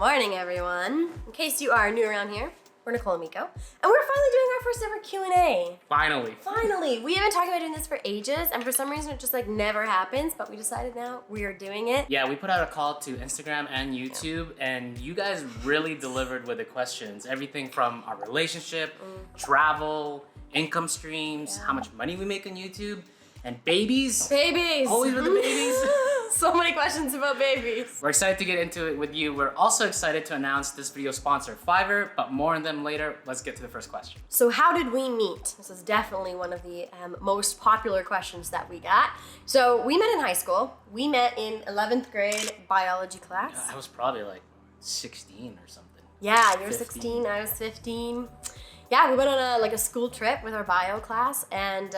morning, everyone. In case you are new around here, we're Nicole and Miko, and we're finally doing our first ever Q&A. Finally. We have been talking about doing this for ages, and for some reason it just never happens, but we decided now we are doing it. Yeah, we put out a call to Instagram and YouTube, and you guys really delivered with the questions. Everything from our relationship, travel, income streams, how much money we make on YouTube, and babies. Babies! Always with the babies. So many questions about babies. We're excited to get into it with you. We're also excited to announce this video sponsor, Fiverr, but more on them later. Let's get to the first question. So how did we meet? This is definitely one of the most popular questions that we got. So we met in high school. We met in 11th grade biology class. I was probably like 16 or something. Yeah, you were 15. 16, I was 15. Yeah, we went on a school trip with our bio class and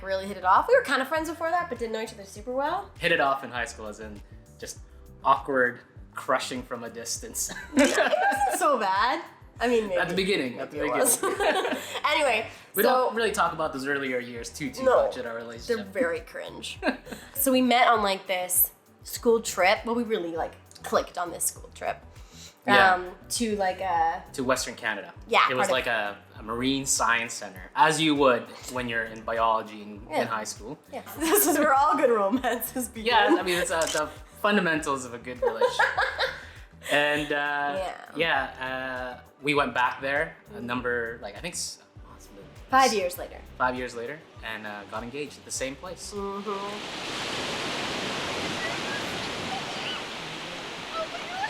really hit it off. We were kind of friends before that, but didn't know each other super well. Hit it off in high school as in just awkward crushing from a distance. It wasn't so bad. I mean, maybe. At the beginning. Anyway, We don't really talk about those earlier years too much in our relationship. They're very cringe. So we met on this school trip. Well, we really clicked on this school trip. To Western Canada. Yeah. It was like a marine science center, as you would when you're in biology in high school. Yeah. This is where all good romances begin. Yeah, I mean, it's the fundamentals of a good relationship. And we went back there a number, I think 5 years later. 5 years later, and got engaged at the same place.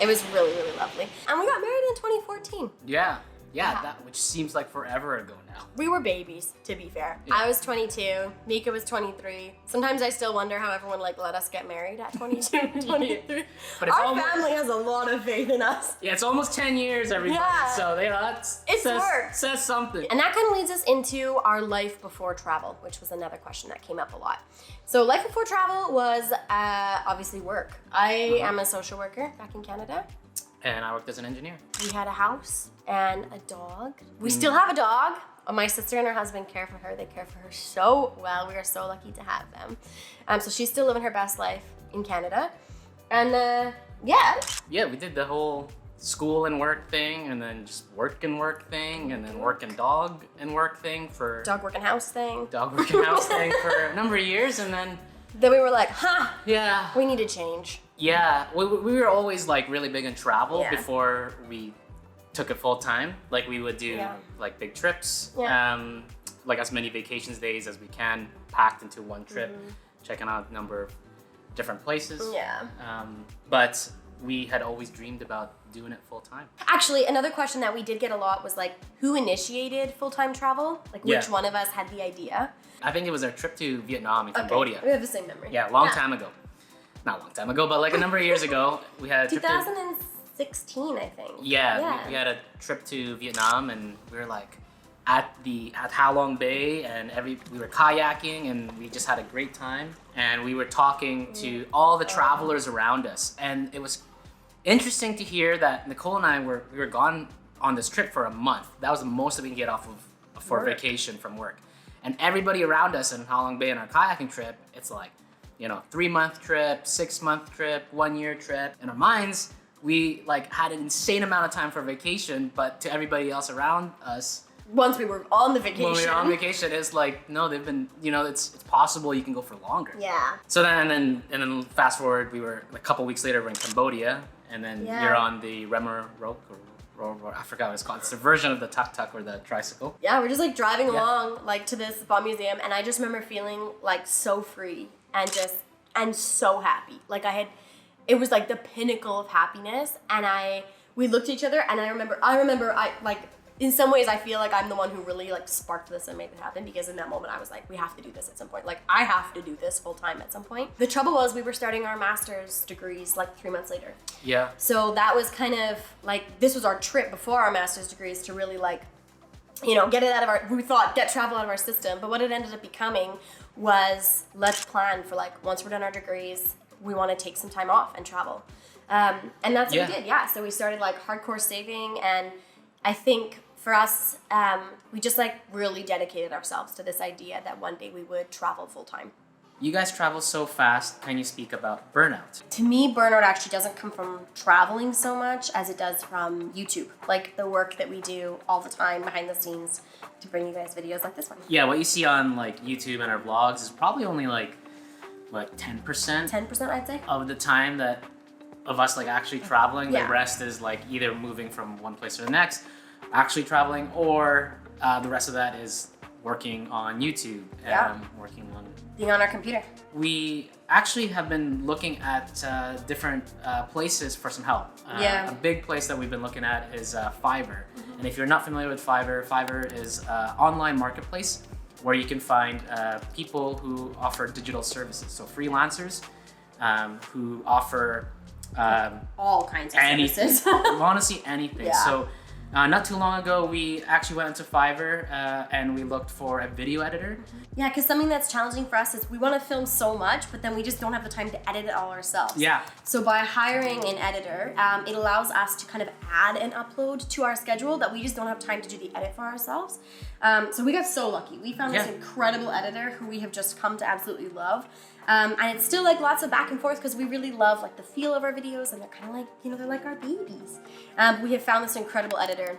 It was really, really lovely. And we got married in 2014. Yeah, that which seems like forever ago now. We were babies, to be fair. Yeah. I was 22, Mika was 23. Sometimes I still wonder how everyone let us get married at 22 and 23. But it's Our family has a lot of faith in us. Yeah, it's almost 10 years, everybody. Yeah. So It's worked. Says something. And that kind of leads us into our life before travel, which was another question that came up a lot. So life before travel was obviously work. I am a social worker back in Canada. And I worked as an engineer. We had a house and a dog. We still have a dog. My sister and her husband care for her. They care for her so well. We are so lucky to have them. So she's still living her best life in Canada. And Yeah, we did the whole school and work thing, and then just work and work thing, and then work and dog and work thing for... Dog work and house thing. Dog work and house thing for a number of years, and then... Then we were like, Yeah. we need to change. Yeah, we were always really big in travel Yeah. before we took it full time. We would do big trips, as many vacations days as we can, packed into one trip, checking out a number of different places. Yeah. But we had always dreamed about doing it full time. Actually, another question that we did get a lot was who initiated full-time travel? Which one of us had the idea? I think it was our trip to Vietnam and Cambodia. We have the same memory. Yeah, long time ago. Not a long time ago, but a number of years ago, we had a trip 2016, I think. Yeah. We had a trip to Vietnam, and we were at Ha Long Bay, and we were kayaking, and we just had a great time. And we were talking to all the travelers around us, and it was interesting to hear that Nicole and I we were gone on this trip for a month. That was the most that we can get off of for vacation from work. And everybody around us in Ha Long Bay on our kayaking trip, it's 3-month trip, 6-month trip, 1-year trip. In our minds, we had an insane amount of time for vacation, but to everybody else around us, once we were on the vacation. When we were on vacation, it's no, they've been, it's possible you can go for longer. Yeah. So then fast forward, we were a couple weeks later, we're in Cambodia, and then you're on the Remmer Roke, or I forgot what it's called. It's a version of the tuk-tuk or the tricycle. Yeah, we're just driving along to this bomb museum, and I just remember feeling so free and so happy. It was the pinnacle of happiness, and we looked at each other, and I remember in some ways I feel I'm the one who really sparked this and made it happen, because in that moment I was we have to do this at some point. I have to do this full time at some point. The trouble was we were starting our master's degrees 3 months later. Yeah. So that was kind of this was our trip before our master's degrees to really get it out of get travel out of our system. But what it ended up becoming was, let's plan for once we're done our degrees, we want to take some time off and travel. And that's what we did. Yeah. So we started hardcore saving, and I think for us, we just really dedicated ourselves to this idea that one day we would travel full time. You guys travel so fast. Can you speak about burnout? To me, burnout actually doesn't come from traveling so much as it does from YouTube. Like the work that we do all the time behind the scenes to bring you guys videos like this one. Yeah, what you see on like YouTube and our vlogs is probably only like, what, 10%? 10%, I'd say. Of the time that of us like actually traveling. Yeah. The rest is like either moving from one place to the next, actually traveling, or the rest of that is working on YouTube and working on being on our computer. We actually have been looking at different places for some help. A big place that we've been looking at is Fiverr. And if you're not familiar with Fiverr, Fiverr is an online marketplace where you can find people who offer digital services. So freelancers who offer all kinds of services. Honestly, anything. Yeah. So not too long ago, we actually went into Fiverr and we looked for a video editor. Yeah, because something that's challenging for us is we want to film so much, but then we just don't have the time to edit it all ourselves. Yeah. So by hiring an editor, it allows us to kind of add and upload to our schedule that we just don't have time to do the edit for ourselves. So we got so lucky. We found this incredible editor who we have just come to absolutely love. And it's still like lots of back and forth because we really love like the feel of our videos and they're kind of like, they're like our babies. We have found this incredible editor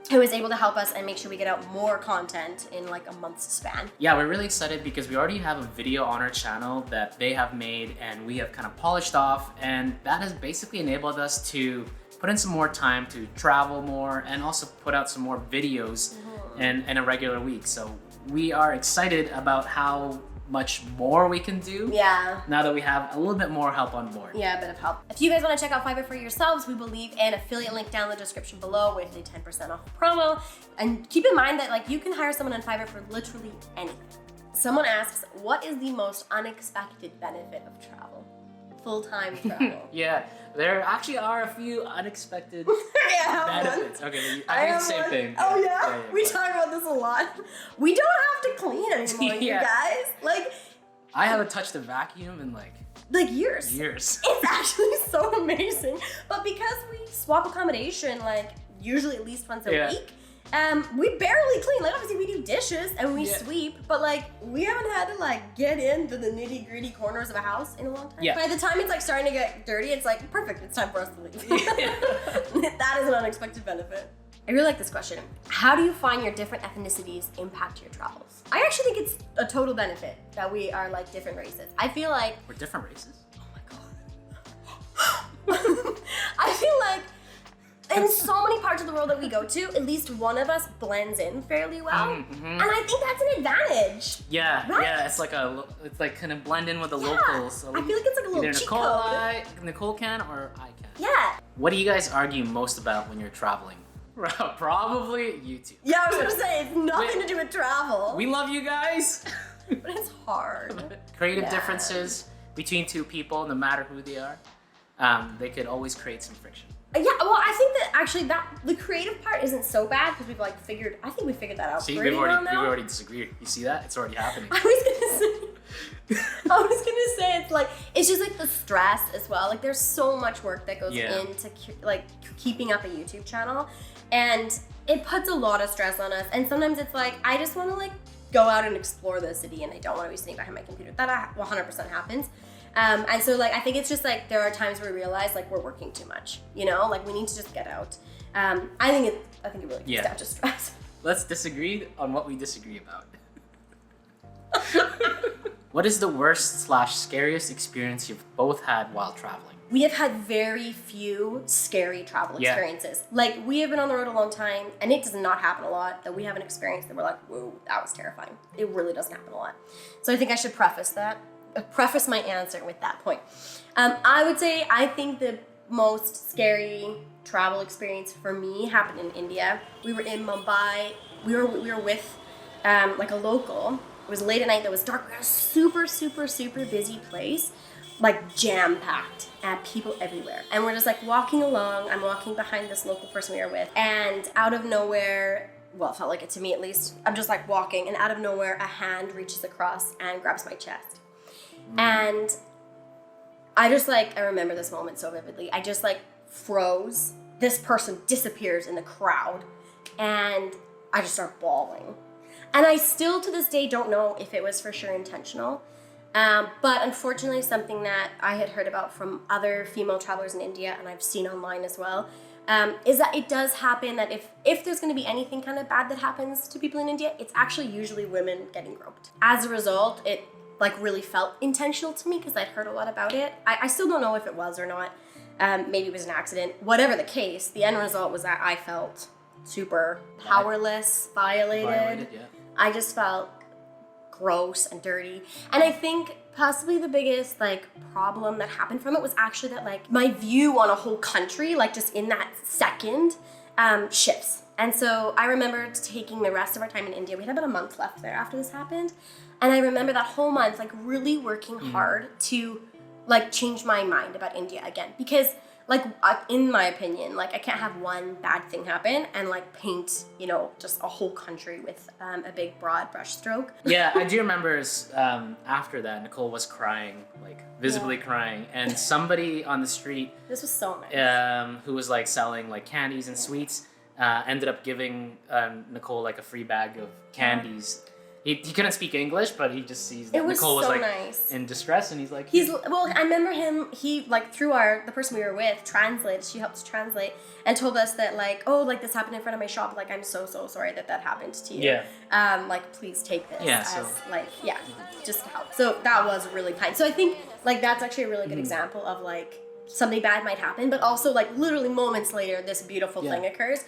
who is able to help us and make sure we get out more content in like a month's span. Yeah, we're really excited because we already have a video on our channel that they have made and we have kind of polished off, and that has basically enabled us to put in some more time to travel more and also put out some more videos in a regular week. So we are excited about how much more we can do now that we have a little bit more help on board. Yeah, a bit of help. If you guys want to check out Fiverr for yourselves, we will leave an affiliate link down in the description below with a 10% off promo. And keep in mind that like you can hire someone on Fiverr for literally anything. Someone asks, what is the most unexpected benefit of travel? Full-time travel. Yeah, there actually are a few unexpected benefits. Okay, I think the same thing. Oh yeah? We talk about this a lot. We don't have to clean anymore, you guys. Like, I haven't touched a vacuum in like years. Years. It's actually so amazing. But because we swap accommodation like usually at least once a week, we barely clean. Like obviously we do dishes and we sweep, but like we haven't had to like get into the nitty gritty corners of a house in a long time. By the time it's like starting to get dirty, it's like perfect, it's time for us to leave. That is an unexpected benefit. I really like this question. How do you find your different ethnicities impact your travels? I actually think it's a total benefit that we are like different races. I feel like we're different races. Oh my god. I feel like in so many parts of the world that we go to, at least one of us blends in fairly well, and I think that's an advantage. Yeah, right? It's like kind of blend in with the locals. So I feel like it's like a little cheat code. Nicole can or I can. Yeah. What do you guys argue most about when you're traveling? Probably YouTube. Yeah, I was gonna say it's nothing to do with travel. We love you guys, but it's hard. Creative differences between two people, no matter who they are, they could always create some friction. Yeah, well, I think that actually the creative part isn't so bad because we've like I think we figured that out pretty well now. We've already disagreed. You see that? It's already happening. I was gonna say it's like, it's just like the stress as well. Like there's so much work that goes into like keeping up a YouTube channel, and it puts a lot of stress on us. And sometimes it's like, I just wanna like go out and explore the city and I don't wanna be sitting behind my computer. That 100% happens. And so like, I think it's just like, there are times where we realize like we're working too much, like we need to just get out. I think it really comes down to stress. Let's disagree on what we disagree about. What is the worst / scariest experience you've both had while traveling? We have had very few scary travel experiences. Like we have been on the road a long time and it does not happen a lot that we have an experience that we're like, whoa, that was terrifying. It really doesn't happen a lot. So I think I should preface my answer with that point. I would say I think the most scary travel experience for me happened in India. We were in Mumbai. We were with like a local. It was late at night. That was dark. We were at a super, super, super busy place, like jam-packed, and people everywhere. And we're just like walking along. I'm walking behind this local person we were with, and out of nowhere, well, it felt like it to me at least, I'm just like walking, and out of nowhere, a hand reaches across and grabs my chest. And I remember this moment so vividly. I just like froze. This person disappears in the crowd and I just start bawling. And I still to this day don't know if it was for sure intentional. But unfortunately, something that I had heard about from other female travelers in India, and I've seen online as well, is that it does happen that if there's going to be anything kind of bad that happens to people in India, it's actually usually women getting groped. As a result, it like really felt intentional to me because I'd heard a lot about it. I still don't know if it was or not. Maybe it was an accident. Whatever the case, the end result was that I felt super powerless, violated. Yeah. I just felt gross and dirty. And I think possibly the biggest like problem that happened from it was actually that like my view on a whole country, like just in that second, shifts. And so I remember taking the rest of our time in India. We had about a month left there after this happened. And I remember that whole month like really working hard to like change my mind about India again. Because like in my opinion, like I can't have one bad thing happen and like paint, you know, just a whole country with a big broad brush stroke. Yeah, I do remember after that, Nicole was crying, like visibly crying, and somebody on the street, This was so nice. who was like selling like candies and sweets, ended up giving Nicole like a free bag of candies. He couldn't speak English, but he just sees that Nicole was so like nice. in distress, and he's like, Well, I remember him, he like through the person we were with, she helped us translate and told us that like, oh, like this happened in front of my shop, like I'm so sorry that happened to you. Yeah. Like please take this Yeah, just to help. So that was really kind. So I think like that's actually a really good example of like something bad might happen, but also like literally moments later, this beautiful thing occurs.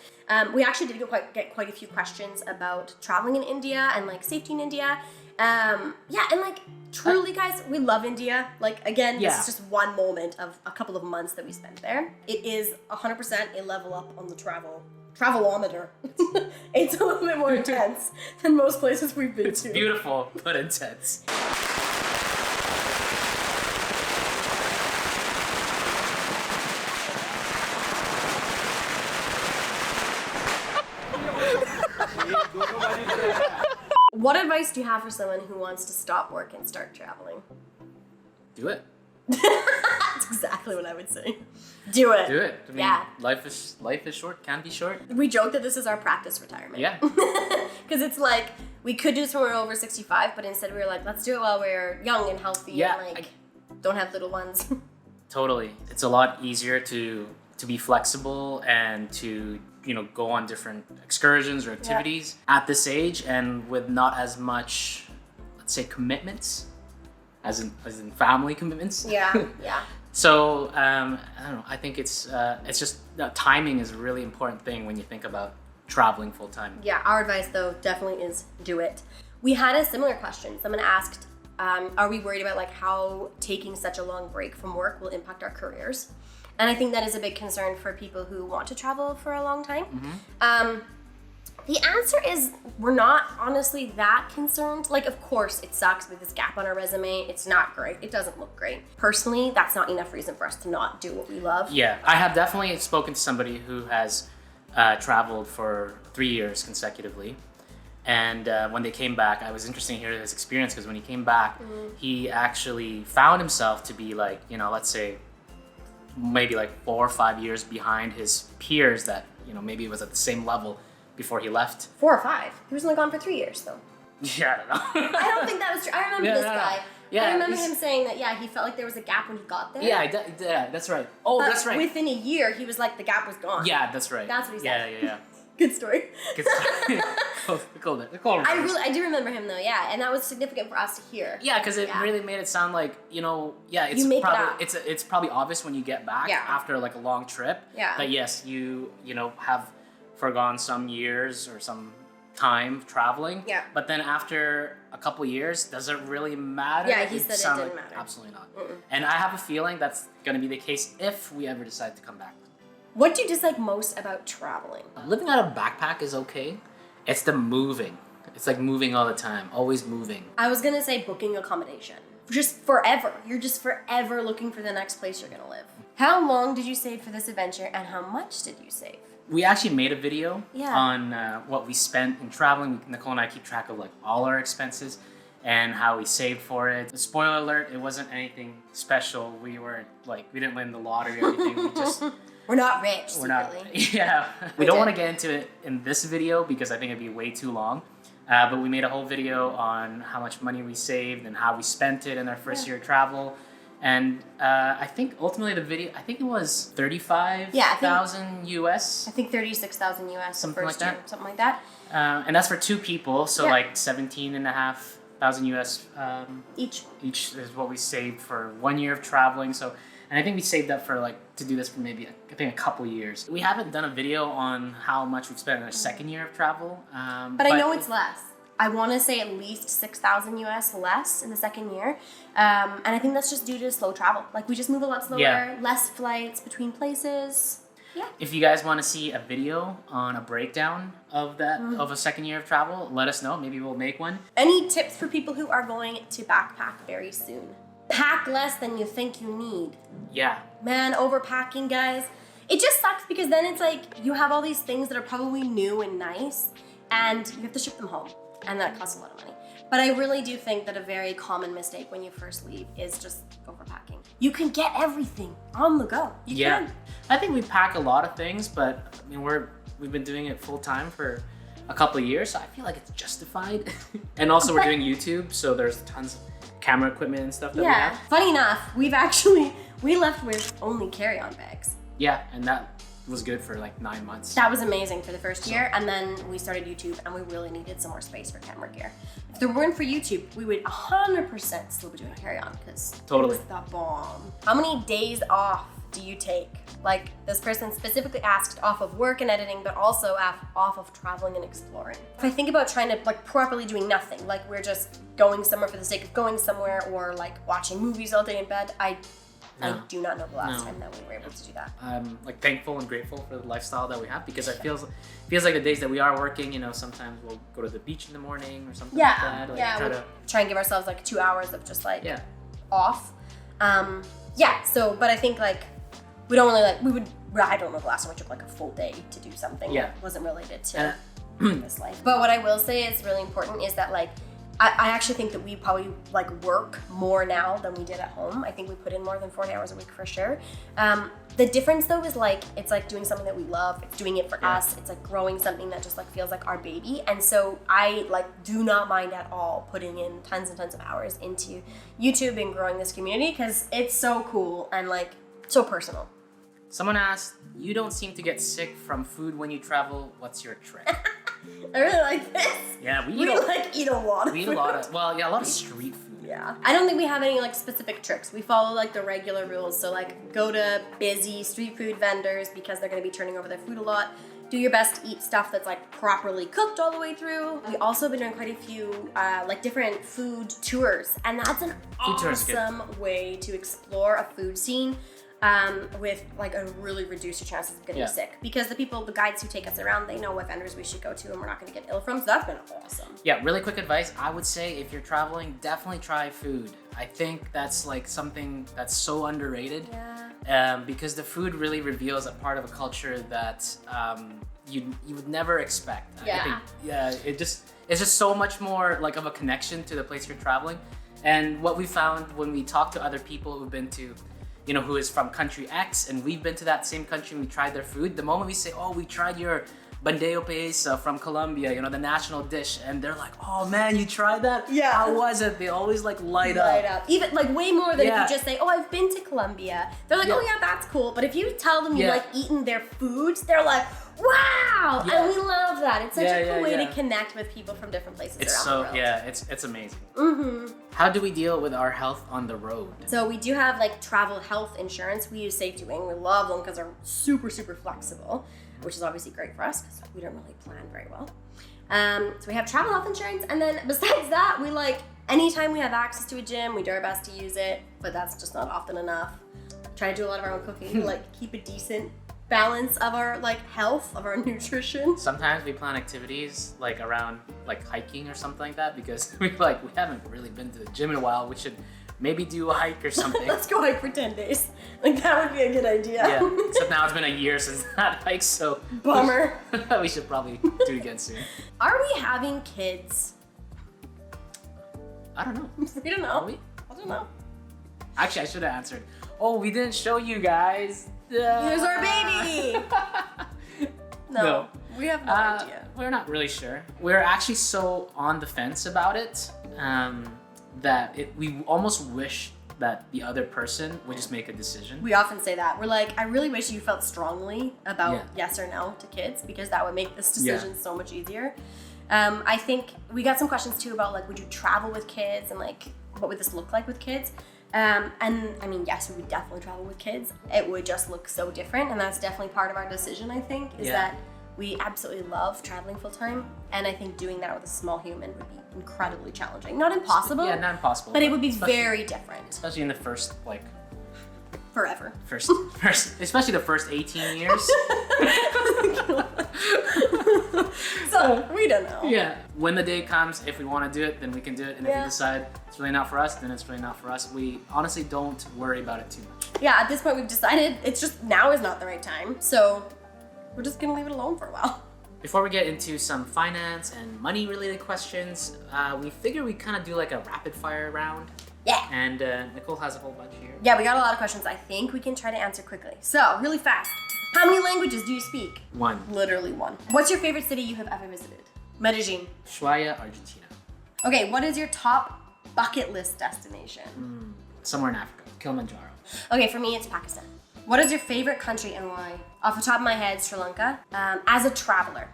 We actually did get quite a few questions about traveling in India and like safety in India. And like truly, guys, we love India. Like again, this is just one moment of a couple of months that we spent there. It is 100% a level up on the travelometer. It's a little bit more intense than most places we've been it's to. beautiful but intense. What advice do you have for someone who wants to stop work and start traveling? Do it. That's exactly what I would say. Do it. Do it. I mean, Yeah. Life is short. Can be short. We joke that this is our practice retirement. Yeah. Because it's like, we could do this when we're over 65, but instead we were like, let's do it while we're young and healthy Yeah, and like, don't have little ones. Totally. It's a lot easier to be flexible and to, you know, go on different excursions or activities at this age and with not as much, let's say, commitments as in family commitments. Yeah. So I don't know. I think it's just timing is a really important thing when you think about traveling full time. Yeah, our advice though definitely is do it. We had a similar question. Someone asked, are we worried about like how taking such a long break from work will impact our careers? And I think that is a big concern for people who want to travel for a long time. The answer is we're not honestly that concerned. Like, of course, it sucks with this gap on our resume. It's not great. It doesn't look great. Personally, that's not enough reason for us to not do what we love. Yeah, I have definitely spoken to somebody who has traveled for 3 years consecutively. And when they came back, I was interested to hear his experience because when he came back, he actually found himself to be like, you know, let's say maybe like 4 or 5 years behind his peers that, you know, maybe it was at the same level before he left. 4 or 5. He was only gone for 3 years though. Yeah, I don't know. I don't think that was true. I remember this guy. Yeah, I remember him saying that, he felt like there was a gap when he got there. Yeah, that's right. Oh, But that's right. within a year, he was like, the gap was gone. Yeah, that's right. That's what he said. Yeah. Good story. Cool. I do remember him though, and that was significant for us to hear. Yeah, because it really made it sound like, you know, it's You make it probably up. it's probably obvious when you get back after like a long trip. Yeah. That yes, you know have forgone some years or some time traveling. Yeah. But then after a couple years, does it really matter? Yeah, he said it sounded didn't matter. Absolutely not. And I have a feeling that's going to be the case if we ever decide to come back. What do you dislike most about traveling? Living out of a backpack is okay. It's the moving. It's like moving all the time, always moving. I was gonna say booking accommodation. Just forever. You're just forever looking for the next place you're gonna live. How long did you save for this adventure and how much did you save? We actually made a video on what we spent in traveling. Nicole and I keep track of like all our expenses and how we saved for it. Spoiler alert, it wasn't anything special. We didn't win the lottery or anything. We just... We're not rich, We're not. secretly. Yeah. We don't want to get into it in this video because I think it'd be way too long. But we made a whole video on how much money we saved and how we spent it in our first year of travel. And I think ultimately the video, I think it was 35,000 US. I think 36,000 US Something first like year, that. something like that. And that's for 2 people, so like 17,500 US Each is what we saved for 1 year of traveling. So, and I think we saved up for to do this for maybe I think a couple years. We haven't done a video on how much we've spent in our second year of travel, but I know it's less. I want to say at least 6,000 US less in the second year, and I think that's just due to slow travel. Like we just move a lot slower, less flights between places. Yeah. If you guys want to see a video on a breakdown of that of a second year of travel, let us know. Maybe we'll make one. Any tips for people who are going to backpack very soon? Pack less than you think you need. Yeah. Man, overpacking, guys. It just sucks because then it's like you have all these things that are probably new and nice, and you have to ship them home, and that costs a lot of money. But I really do think that a very common mistake when you first leave is just overpacking. You can get everything on the go. You can. I think we pack a lot of things, but I mean we've been doing it full time for a couple of years, so I feel like it's justified. And also we're doing YouTube, so there's tons of camera equipment and stuff that we have. Funny enough, we left with only carry-on bags. Yeah, and that was good for like 9 months. That was amazing for the first year, and then we started YouTube, and we really needed some more space for camera gear. If there weren't for YouTube, we would 100% still be doing carry-on because it was the bomb. How many days off do you take? Like this person specifically asked off of work and editing, but also off of traveling and exploring. If I think about trying to properly doing nothing, like we're just going somewhere for the sake of going somewhere, or like watching movies all day in bed, I do not know the last time that we were able to do that. I'm thankful and grateful for the lifestyle that we have, because it feels like the days that we are working, sometimes we'll go to the beach in the morning or something like that. We'll try and give ourselves 2 hours of just off. So, but I think we don't really I don't know the last time we took a full day to do something that wasn't related to this life. But what I will say is really important is that I actually think that we probably work more now than we did at home. I think we put in more than 40 hours a week for sure. The difference though is it's doing something that we love. It's doing it for us. It's growing something that just feels like our baby. And so I do not mind at all putting in tons and tons of hours into YouTube and growing this community, because it's so cool and so personal. Someone asked, you don't seem to get sick from food when you travel. What's your trick? I really like this. Yeah, we eat a lot of food. We eat a lot of street food. Yeah. I don't think we have any specific tricks. We follow the regular rules. So go to busy street food vendors because they're going to be turning over their food a lot. Do your best to eat stuff that's properly cooked all the way through. We also have been doing quite a few different food tours, and that's an awesome way to explore a food scene. With a really reduced your chances of getting sick, because the guides who take us around, they know what vendors we should go to and we're not going to get ill from. So that's been awesome. Yeah, really quick advice. I would say if you're traveling, definitely try food. I think that's something that's so underrated. Yeah. Because the food really reveals a part of a culture that you would never expect. Yeah. I think, it's just so much more of a connection to the place you're traveling. And what we found when we talk to other people who've been to who is from country X, and we've been to that same country and we tried their food, the moment we say, oh, we tried your bandejo paisa from Colombia, the national dish, and they're like, oh man, you tried that? Yeah. How was it? They always light up. Even way more than if you just say, oh, I've been to Colombia. They're like, oh yeah, that's cool. But if you tell them you eaten their foods, they're like, wow! Yeah. And we love that. It's such a cool way to connect with people from different places around the world. Yeah, it's amazing. Mm-hmm. How do we deal with our health on the road? So we do have travel health insurance. We use Safety Wing. We love them because they're super, super flexible, which is obviously great for us because we don't really plan very well. So we have travel health insurance, and then besides that, we anytime we have access to a gym, we do our best to use it, but that's just not often enough. Try to do a lot of our own cooking to keep a decent balance of our health, of our nutrition. Sometimes we plan activities around hiking or something like that, because we haven't really been to the gym in a while. We should maybe do a hike or something. Let's go hike for 10 days. That would be a good idea. Yeah, except now it's been a year since that hike, so bummer. We should probably do it again soon. Are we having kids? I don't know. We don't know. Are we? I don't know. Actually, I should have answered. Oh, we didn't show you guys. Here's our baby. No. We have no idea. We're not really sure. We're actually so on the fence about it that we almost wish that the other person would just make a decision. We often say that. We're like, I really wish you felt strongly about Yeah. yes or no to kids, because that would make this decision so much easier. I think we got some questions too about like, would you travel with kids, and like, what would this look like with kids? And I mean, yes, we would definitely travel with kids. It would just look so different, and that's definitely part of our decision, I think, is that we absolutely love traveling full time, and I think doing that with a small human would be incredibly challenging. Not impossible. Yeah, not impossible. But it would be very different. Especially in the first, like... Forever. First, especially the first 18 years. So, we don't know. Yeah. When the day comes, if we want to do it, then we can do it. And if we decide it's really not for us, then it's really not for us. We honestly don't worry about it too much. Yeah, at this point we've decided it's just now is not the right time. So, we're just going to leave it alone for a while. Before we get into some finance and money related questions, we figure we kind of do like a rapid fire round. Yeah. And Nicole has a whole bunch here. Yeah, we got a lot of questions I think we can try to answer quickly. So, really fast. How many languages do you speak? 1. Literally 1. What's your favorite city you have ever visited? Medellin. Ushuaia, Argentina. Okay, what is your top bucket list destination? Somewhere in Africa. Kilimanjaro. Okay, for me it's Pakistan. What is your favorite country and why? Off the top of my head, Sri Lanka. As a traveler,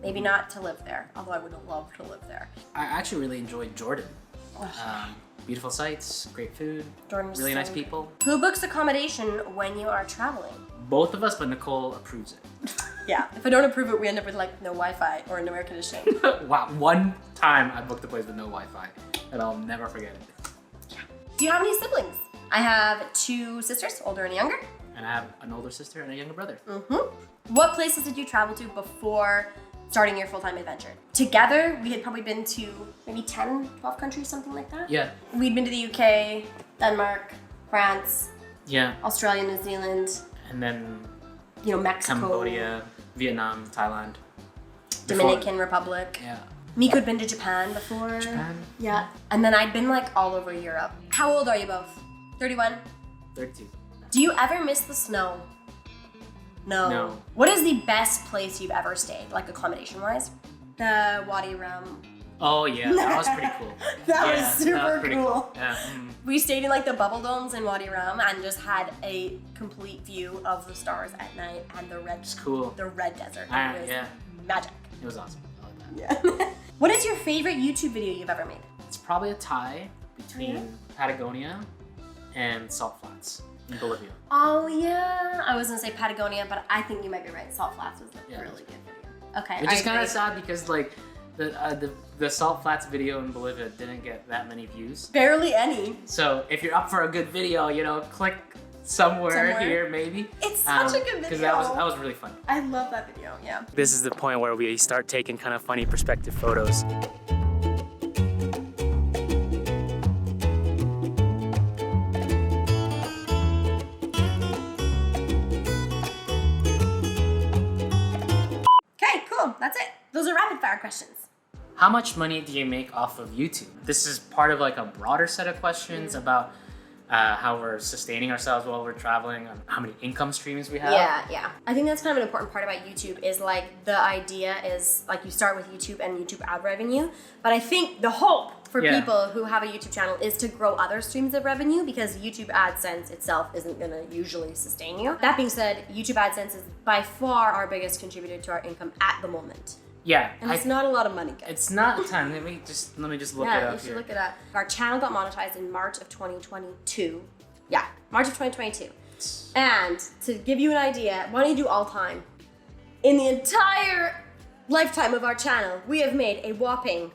maybe not to live there, although I would love to live there. I actually really enjoyed Jordan. Beautiful sights, great food, Jordan's really so nice good. people. Who books accommodation when you are traveling? Both of us, but Nicole approves it. Yeah, if I don't approve it, we end up with like no Wi-Fi or no air conditioning. Wow, one time I booked a place with no Wi-Fi, and I'll never forget it. Do you have any siblings? I have 2 sisters, older and younger. And I have an older sister and a younger brother. What places did you travel to before starting your full-time adventure? Together, we had probably been to maybe 10, 12 countries, something like that. Yeah. We'd been to the UK, Denmark, France, Yeah. Australia, New Zealand, And then Mexico, Cambodia, Vietnam, Thailand. Dominican Republic. Yeah. Miko had been to Japan before. Japan. Yeah. And then I'd been like all over Europe. How old are you both? 31? 32. Do you ever miss the snow? No. What is the best place you've ever stayed, like accommodation-wise? The Wadi Rum. Oh yeah, that was pretty cool. That was super pretty cool. Yeah. We stayed in like the bubble domes in Wadi Rum and just had a complete view of the stars at night and the red. It's cool. The red desert. It was Yeah. magic. It was awesome. I like that. Yeah. What is your favorite YouTube video you've ever made? It's probably a tie between Patagonia and Salt Flats in Bolivia. Oh yeah. I was gonna say Patagonia, but I think you might be right. Salt Flats was a really good video. Okay. Which is kind agree. of sad because like the Salt Flats video in Bolivia didn't get that many views. Barely any. So if you're up for a good video, click somewhere here maybe. It's such a good video. Because that was really fun. I love that video. Yeah. This is the point where we start taking kind of funny perspective photos. Okay, cool. That's it. Those are rapid fire questions. How much money do you make off of YouTube? This is part of like a broader set of questions about how we're sustaining ourselves while we're traveling, how many income streams we have. Yeah. I think that's kind of an important part about YouTube is like the idea is like you start with YouTube and YouTube ad revenue. But I think the hope for people who have a YouTube channel is to grow other streams of revenue because YouTube AdSense itself isn't gonna usually sustain you. That being said, YouTube AdSense is by far our biggest contributor to our income at the moment. Yeah. And it's not a lot of money, guys. It's not a ton. Let me just look it up Yeah, you should here. look it up. Our channel got monetized in March of 2022. Yeah, March of 2022. And to give you an idea, why don't you do all time? In the entire lifetime of our channel, we have made a whopping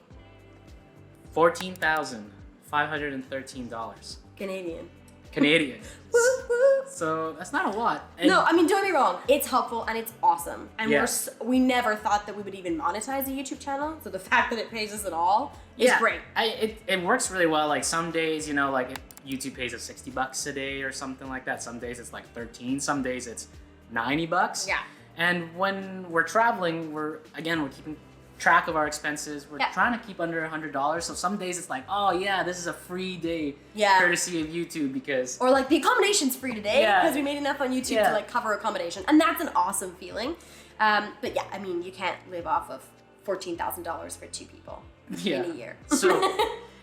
$14,513 Canadian. Canadian. Woo woo. So that's not a lot. And No, I mean, don't get me wrong. It's helpful and it's awesome. And Yeah. we never thought that we would even monetize a YouTube channel. So the fact that it pays us at all is great. It works really well. Like some days, like if YouTube pays us $60 a day or something like that. Some days it's like 13. Some days it's $90. Yeah. And when we're traveling, we're keeping track of our expenses. We're trying to keep under $100. So some days it's like, oh yeah, this is a free day courtesy of YouTube because... Or like the accommodation's free today because we made enough on YouTube to like cover accommodation. And that's an awesome feeling. But yeah, I mean, you can't live off of $14,000 for 2 people Yeah. in a year. So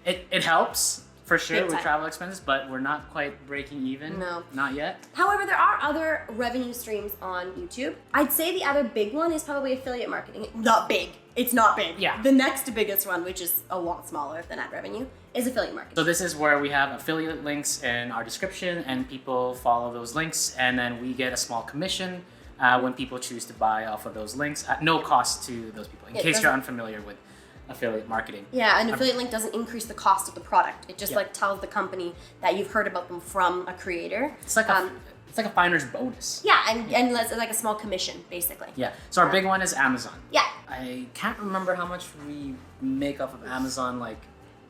it helps for sure Big with time. travel expenses, but we're not quite breaking even. No. Not yet. However, there are other revenue streams on YouTube. I'd say the other big one is probably affiliate marketing. Not big. It's not big. Yeah. The next biggest one, which is a lot smaller than ad revenue, is affiliate marketing. So this is where we have affiliate links in our description, and people follow those links, and then we get a small commission when people choose to buy off of those links at no cost to those people. In It case you're doesn't- unfamiliar with affiliate marketing. Yeah, an affiliate link doesn't increase the cost of the product. It just Yeah. like tells the company that you've heard about them from a creator. It's like a finder's bonus. Yeah, and it's like a small commission, basically. Yeah. So our big one is Amazon. Yeah. I can't remember how much we make off of Amazon like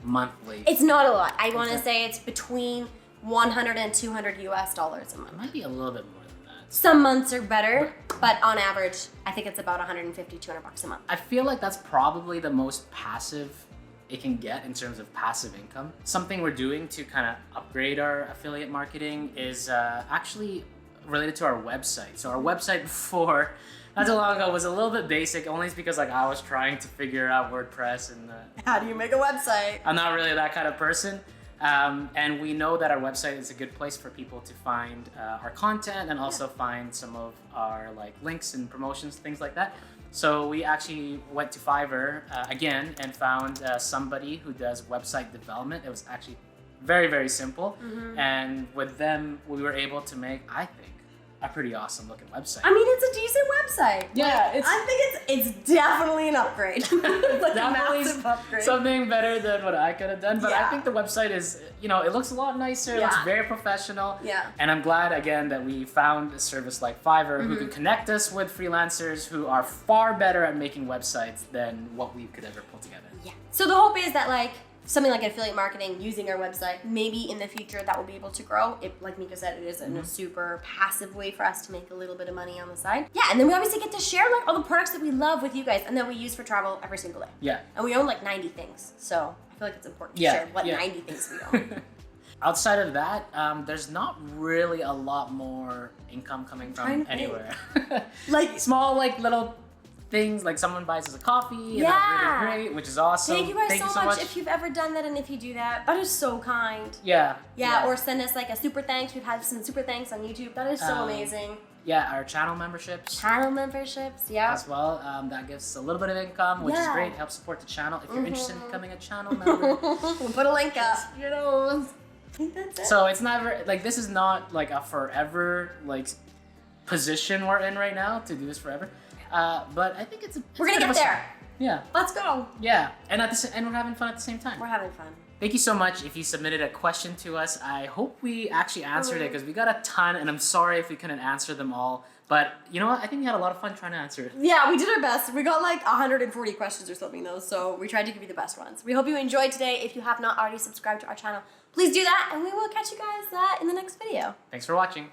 monthly. It's not a lot. I want to Okay. say it's between 100 and 200 US dollars a month. It might be a little bit more than that. Some months are better, but on average, I think it's about 150, 200 bucks a month. I feel like that's probably the most passive it can get in terms of passive income. Something we're doing to kind of upgrade our affiliate marketing is actually related to our website. So our website before, not too long ago, was a little bit basic, only because like I was trying to figure out WordPress, and How do you make a website? I'm not really that kind of person. And we know that our website is a good place for people to find our content and also find some of our like links and promotions, things like that. So we actually went to Fiverr again and found somebody who does website development. It was actually very, very simple. And with them, we were able to make, I think, a pretty awesome looking website. I mean, it's a decent website. Yeah, it's- I think it's definitely an upgrade. It's like Definitely a massive upgrade. something better than what I could have done, but I Yeah. think the website is, it looks a lot nicer. It looks Yeah. very professional. Yeah. And I'm glad again that we found a service like Fiverr who Mm-hmm. can connect us with freelancers who are far better at making websites than what we could ever pull together. Yeah. So the hope is that like something like affiliate marketing using our website, maybe in the future that will be able to grow. It, like Mika said, it is in a super passive way for us to make a little bit of money on the side. Yeah, and then we obviously get to share like all the products that we love with you guys and that we use for travel every single day. Yeah. And we own like 90 things, so I feel like it's important to Yeah, share what yeah. 90 things we own. Outside of that, there's not really a lot more income coming trying from to think. anywhere. Like, Small, like little things, like someone buys us a coffee, and Yeah. that's really great, which is awesome. thank you guys so much if you've ever done that and if you do that. That is so kind. Yeah. Yeah, or send us like a super thanks. We've had some super thanks on YouTube. That is so amazing. Yeah, our channel memberships Channel memberships, yeah. as well. That gives us a little bit of income, which is Yeah. great. Helps support the channel. If you're interested in becoming a channel member, We'll put a link up. I think that's it. So it's never like this is not like a forever like position we're in right now to do this forever. But I think it's We're gonna bit of get a there. Yeah, Let's go. yeah, and and we're having fun at the same time. We're having fun. Thank you so much. If you submitted a question to us, I hope we actually answered it because we got a ton, and I'm sorry if we couldn't answer them all. But you know what? I think we had a lot of fun trying to answer it. Yeah, we did our best. We got like 140 questions or something though, so we tried to give you the best ones. We hope you enjoyed today. If you have not already subscribed to our channel, please do that, and we will catch you guys in the next video. Thanks for watching.